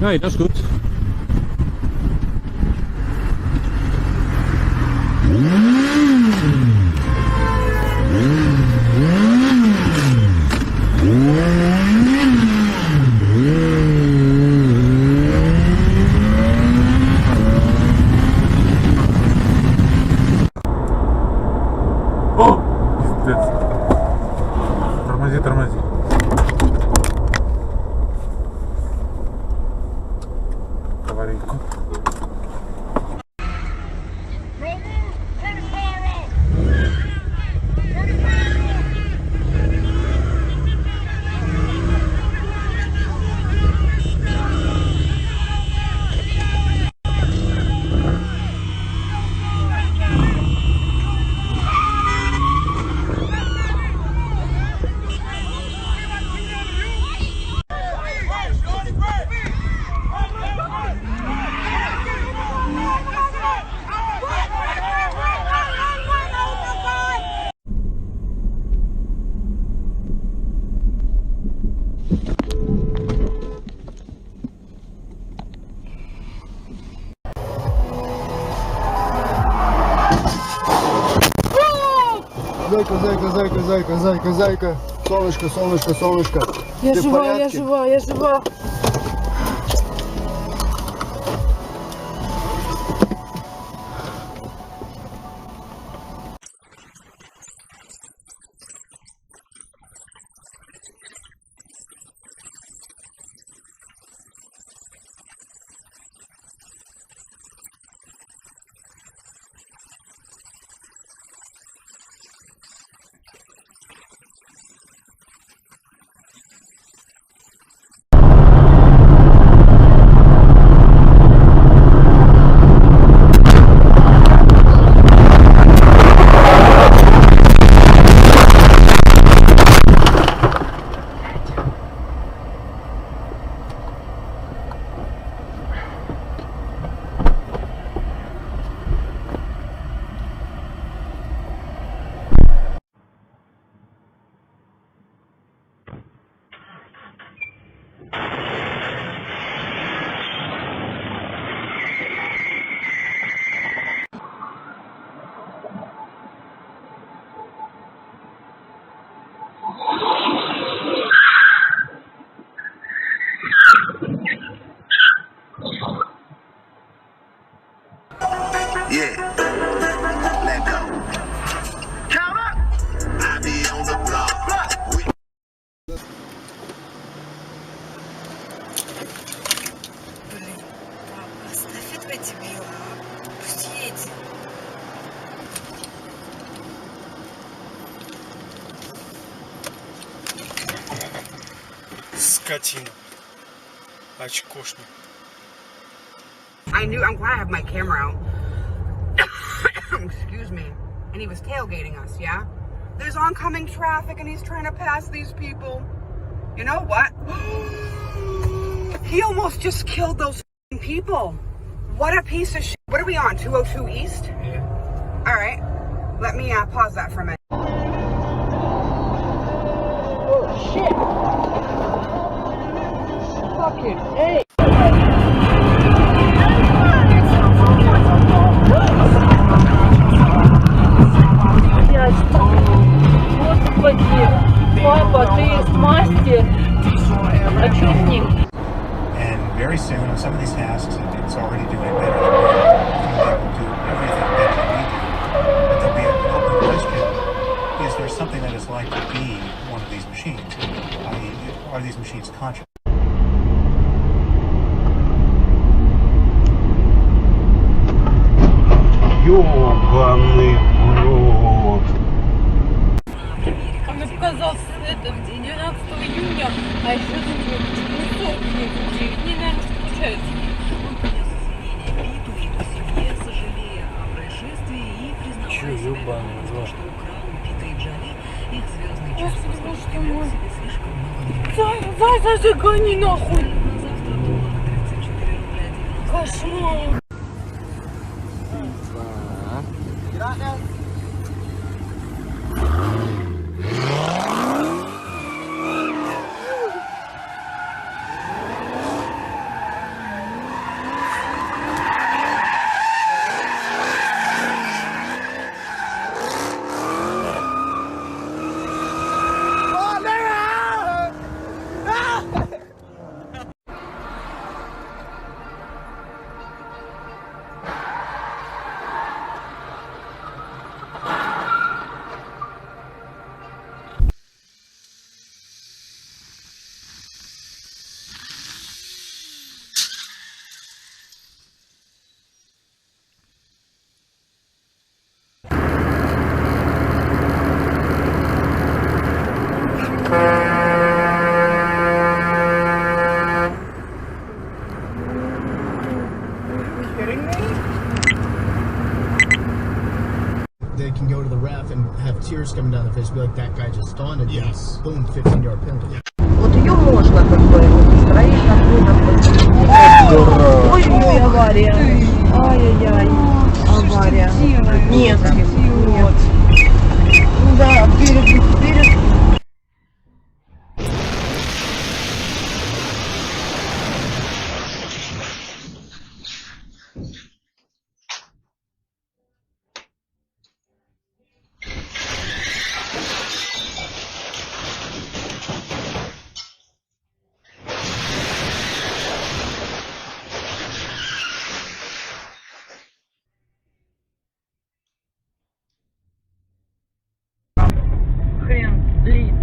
Nee, dat is goed. О! Пиздец. Тормози, тормози. Аварийку. Зайка, зайка, зайка, зайка, зайка, зайка. Солнышко, солнышко, солнышко. Я Ты в жива, я порядке? жива, я жива. Yeah, let go. Count up. I be on the block. Блин, папа, оставь этого дебила. Пусть едет. Скотина. Очкошник. I'm glad I have my camera out. Excuse me. And he was tailgating us, yeah? There's oncoming traffic and he's trying to pass these people. You know what? He almost just killed those people. What a piece of shit. What are we on, 202 East? Yeah. All right. Let me pause that for a minute. Oh shit! Fucking hey! Господи, папа, ты мастер, а что с ним? And very soon on some of these tasks, it's already doing better than we are. It will do everything better than we do. But there'll be an open question: is there something that is like to be one of these machines? Are these machines conscious? Ёбаный рот. Он мне показал это 12 июня, а еще часов нет. Мне, наверное, включается. Чё, ёбаный рот? Господи, боже ты мой. Зай, гони нахуй. Кошмар. be like, that guy just taunted me. Yes. Boom, 15-yard penalty. Вот ее можно как бы строить такую. Ой-ой-ой, авария. Ай-яй-яй. Авария. Нет. Нет. Да, перед. Хрен, блин.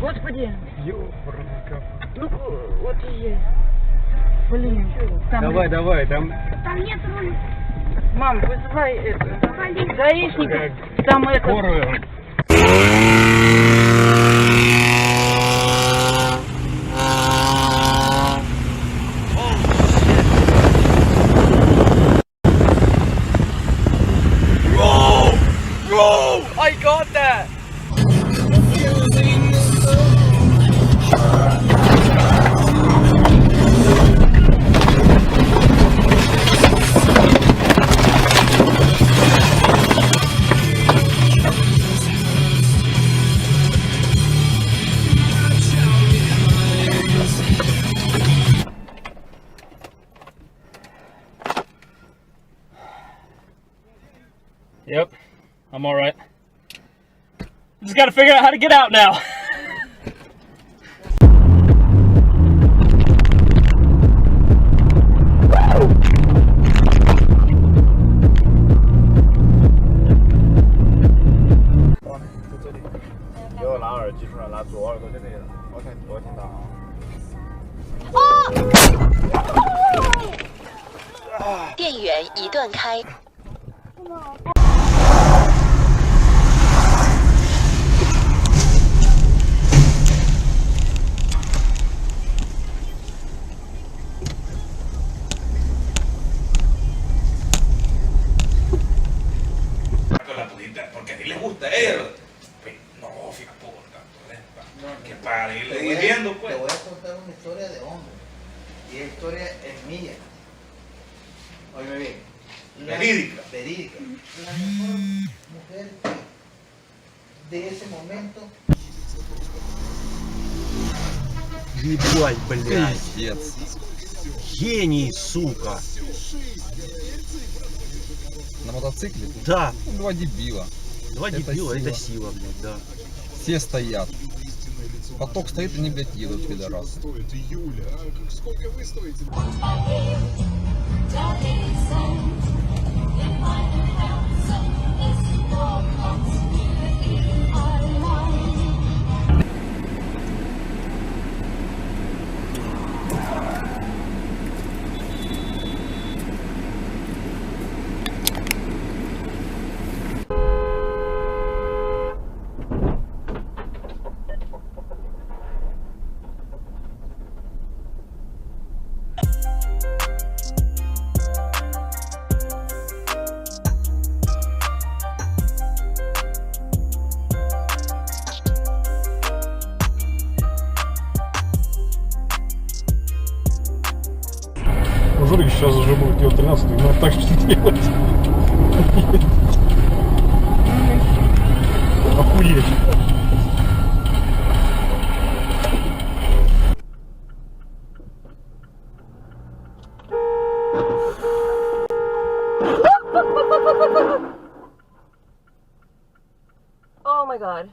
Господи. Ну, вот и есть. Блин. Давай, там... Там нет руля. Мам, вызывай это. Гаишников. Там это... Скорую. I got that. Yep, I'm all right. Just gotta figure out how to get out now. "电源已断开。" Porque a ti les gusta él. No, fija puta. Que para irle viviendo, pues. Te voy a contar una historia de hombre. Y esa historia es mía. Óyeme bien. Verídica. Verídica. La mejor mujer de ese momento. Ебать, блядь. Пиздец. Гений, сука. На мотоцикле? Да. Два дебила. Два дебила, это сила, блядь, да. Все стоят. Поток стоит, они, блядь, едут, пидорасы. Сколько вы стоите? Жулик сейчас уже будет делать 13, но так что делать. Охуеть. Oh my god.